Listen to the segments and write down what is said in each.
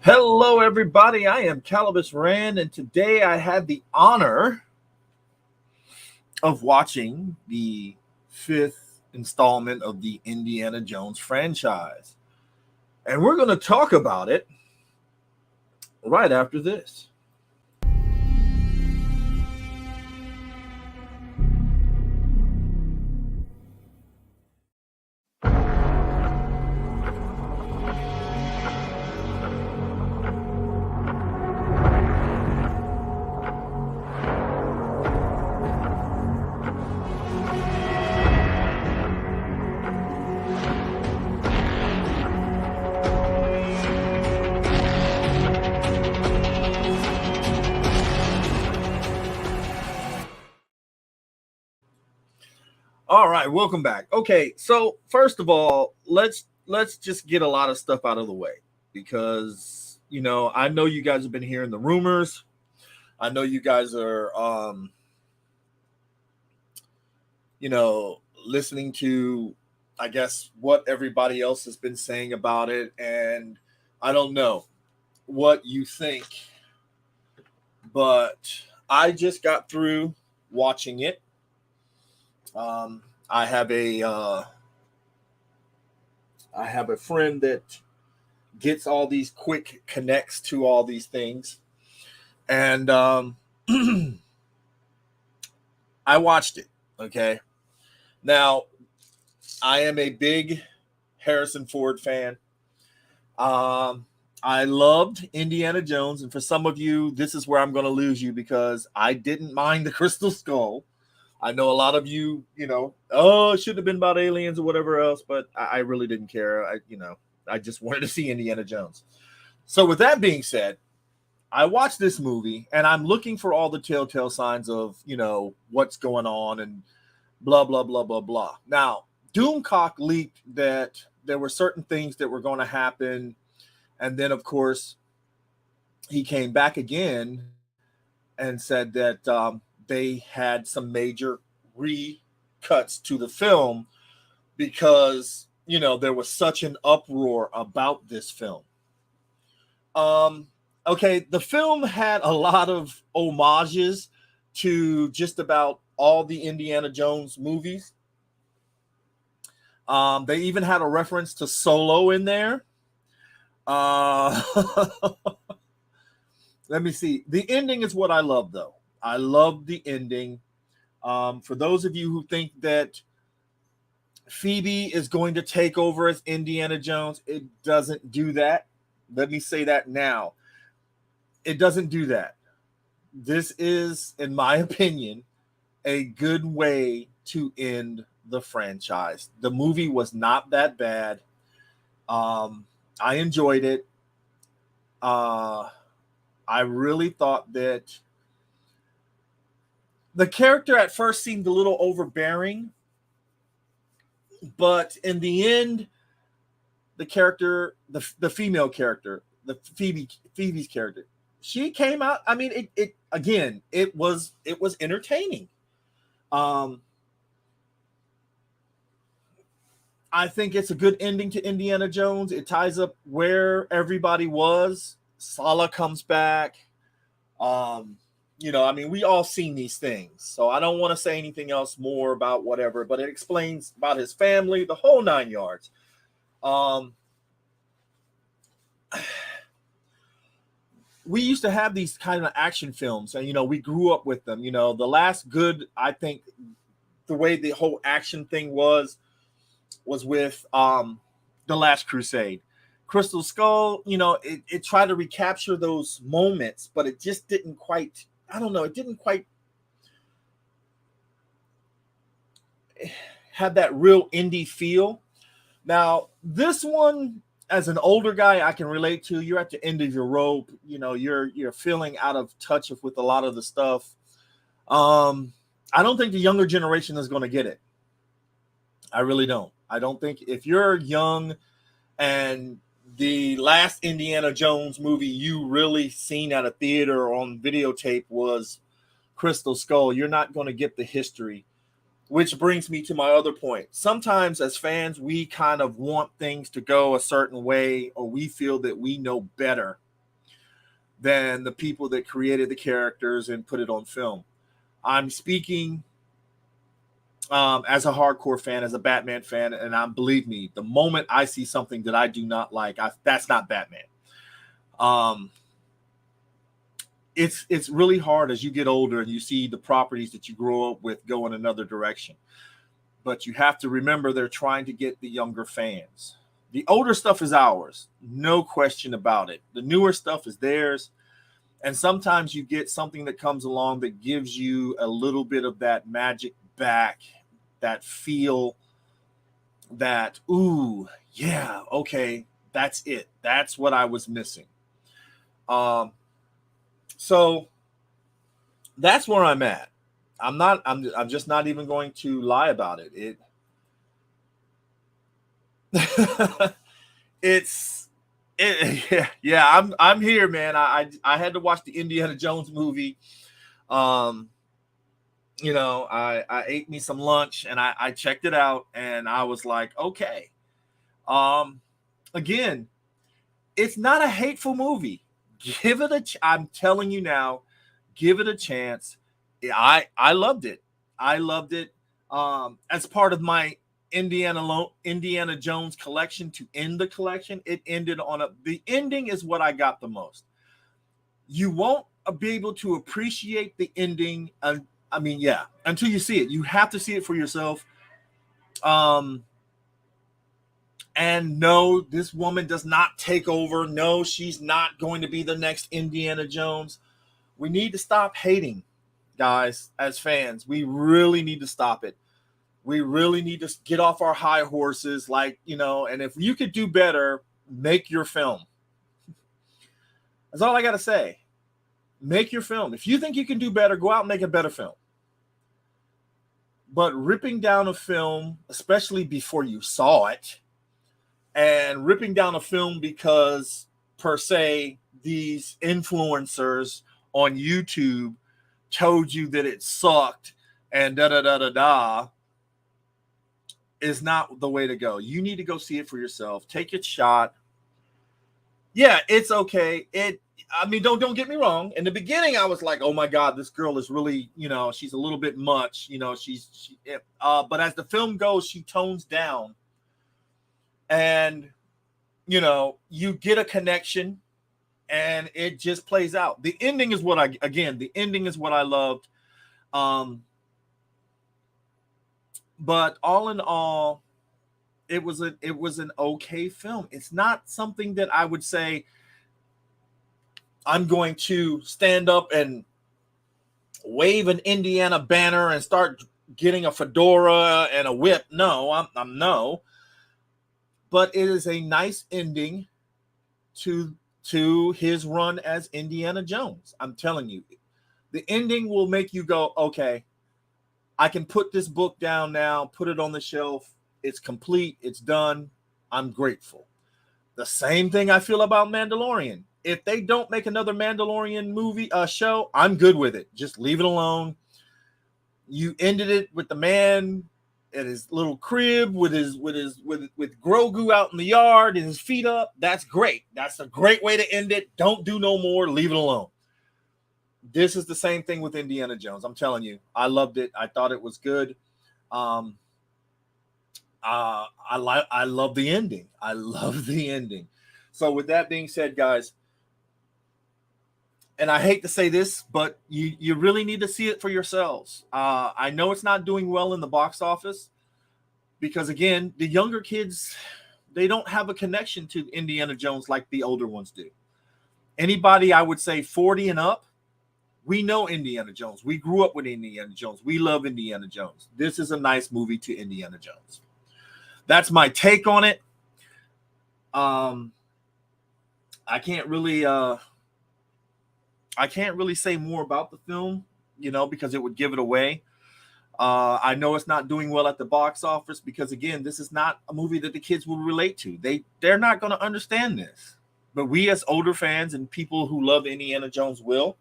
Hello, everybody. I am Calibus Rand, and today I had the honor of watching the fifth installment of the Indiana Jones franchise. And we're going to talk about it right after this. All right, welcome back. Okay, so first of all, let's just get a lot of stuff out of the way because I know you guys have been hearing the rumors. I know you guys are listening to, I guess, what everybody else has been saying about it. And I don't know what you think, but I just got through watching it. I have a friend that gets all these quick connects to all these things. And I watched it. Okay. Now, I am a big Harrison Ford fan. I loved Indiana Jones, and for some of you, this is where I'm going to lose you because I didn't mind the Crystal Skull. I know a lot of you, it should have been about aliens or whatever else, but I really didn't care. I just wanted to see Indiana Jones. So with that being said, I watched this movie, and I'm looking for all the telltale signs of, what's going on and blah, blah, blah, blah, blah. Now, Doomcock leaked that there were certain things that were going to happen. And then, of course, he came back again and said that they had some major recuts to the film because, there was such an uproar about this film. Okay, the film had a lot of homages to just about all the Indiana Jones movies. They even had a reference to Solo in there. Let me see. The ending is what I love, though. I love the ending. For those of you who think that Phoebe is going to take over as Indiana Jones, it doesn't do that. Let me say that now. It doesn't do that. This is, in my opinion, a good way to end the franchise. The movie was not that bad. I enjoyed it. I really thought that the character at first seemed a little overbearing, but in the end, the character, the female character, the Phoebe's character, she came out. I mean, it was entertaining. I think it's a good ending to Indiana Jones. It ties up where everybody was. Sala comes back. We all seen these things. So I don't want to say anything else more about whatever, but it explains about his family, the whole 9 yards. We used to have these kind of action films, and we grew up with them. The last good, I think, the way the whole action thing was with The Last Crusade. Crystal Skull, it tried to recapture those moments, but it just didn't quite, I don't know, it didn't quite have that real indie feel. Now, this one, as an older guy, I can relate to. You're at the end of your rope. You're feeling out of touch with a lot of the stuff. I don't think the younger generation is going to get it. I really don't. I don't think if you're young and the last Indiana Jones movie you really seen at a theater or on videotape was Crystal Skull, you're not going to get the history. Which brings me to my other point. Sometimes as fans, we kind of want things to go a certain way, or we feel that we know better than the people that created the characters and put it on film. I'm speaking as a hardcore fan, as a Batman fan, and believe me, the moment I see something that I do not like, that's not Batman. It's really hard as you get older and you see the properties that you grow up with go in another direction. But you have to remember they're trying to get the younger fans. The older stuff is ours, no question about it. The newer stuff is theirs. And sometimes you get something that comes along that gives you a little bit of that magic back, that feel, that, ooh, yeah, okay, that's it. That's what I was missing. So that's where I'm at. I'm just not even going to lie about it. I'm here, man. I had to watch the Indiana Jones movie. I ate me some lunch and I checked it out and I was like, okay. Again, it's not a hateful movie. Give it I'm telling you now, give it a chance. I loved it. I loved it. As part of my Indiana Jones collection to end the collection, it ended on the ending is what I got the most. You won't be able to appreciate the ending. Until you see it. You have to see it for yourself. And no, this woman does not take over. No, she's not going to be the next Indiana Jones. We need to stop hating, guys, as fans. We really need to stop it. We really need to get off our high horses, and if you could do better, make your film. That's all I got to say. Make your film. If you think you can do better, go out and make a better film. But ripping down a film, especially before you saw it, and ripping down a film because, per se, these influencers on YouTube told you that it sucked and da-da-da-da-da, is not the way to go. You need to go see it for yourself. Take your shot. Yeah, it's okay. Don't get me wrong. In the beginning, I was like, oh my God, this girl is really, she's a little bit much. But as the film goes, she tones down. And, you get a connection and it just plays out. The ending is what I loved. But all in all, it was an okay film. It's not something that I would say I'm going to stand up and wave an Indiana banner and start getting a fedora and a whip. No, I'm no. But it is a nice ending to his run as Indiana Jones. I'm telling you, the ending will make you go, okay, I can put this book down now, put it on the shelf. It's complete. It's done. I'm grateful. The same thing I feel about Mandalorian. If they don't make another Mandalorian movie, show, I'm good with it. Just leave it alone. You ended it with the man at his little crib with Grogu out in the yard and his feet up. That's great. That's a great way to end it. Don't do no more. Leave it alone. This is the same thing with Indiana Jones. I'm telling you, I loved it. I thought it was good. I love the ending. I love the ending. So with that being said, guys, and I hate to say this, but you really need to see it for yourselves. I know it's not doing well in the box office because, again, the younger kids, they don't have a connection to Indiana Jones like the older ones do. Anybody, I would say 40 and up, we know Indiana Jones. We grew up with Indiana Jones. We love Indiana Jones. This is a nice movie to Indiana Jones. That's my take on it. I can't really say more about the film, because it would give it away. I know it's not doing well at the box office because, again, this is not a movie that the kids will relate to. They're not going to understand this. But we as older fans and people who love Indiana Jones will.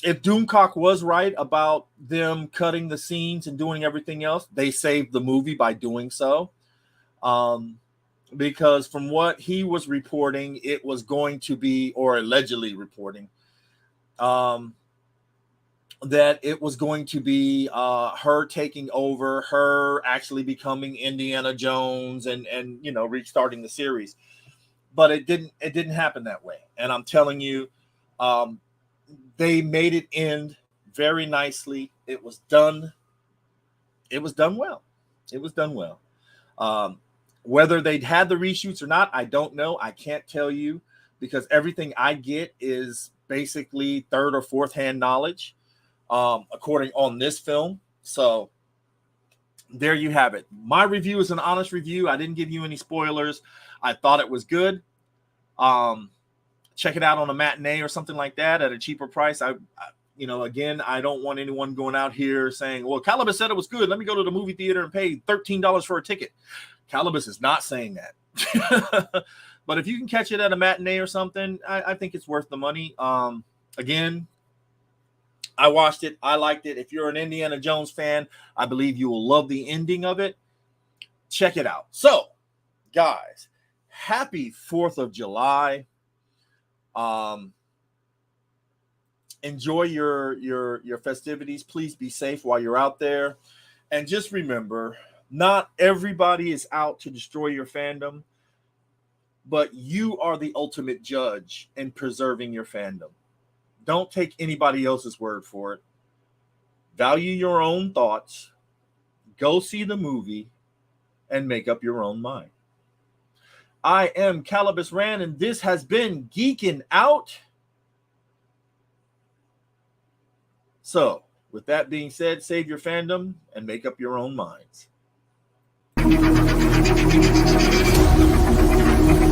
If Doomcock was right about them cutting the scenes and doing everything else, they saved the movie by doing so. because from what he was reporting, it was going to be, or allegedly reporting, that it was going to be her taking over, her actually becoming Indiana Jones, and restarting the series. But it didn't happen that way. And I'm telling you, they made it end very nicely. It was done. It was done well. It was done well. Whether they'd had the reshoots or not, I don't know. I can't tell you, because everything I get is basically third or fourth hand knowledge, according on this film. So there you have it. My review is an honest review. I didn't give you any spoilers. I thought it was good. Check it out on a matinee or something like that at a cheaper price. Again, I don't want anyone going out here saying, well, Calibus said it was good, let me go to the movie theater and pay $13 for a ticket. Calibus is not saying that. But if you can catch it at a matinee or something, I think it's worth the money. Again, I watched it. I liked it. If you're an Indiana Jones fan, I believe you will love the ending of it. Check it out. So, guys, happy 4th of July. Enjoy your festivities. Please be safe while you're out there. And just remember, not everybody is out to destroy your fandom, but you are the ultimate judge in preserving your fandom. Don't take anybody else's word for it. Value your own thoughts. Go see the movie and make up your own mind. I am Calibus Rand, and this has been Geekin Out. So, with that being said, save your fandom and make up your own minds.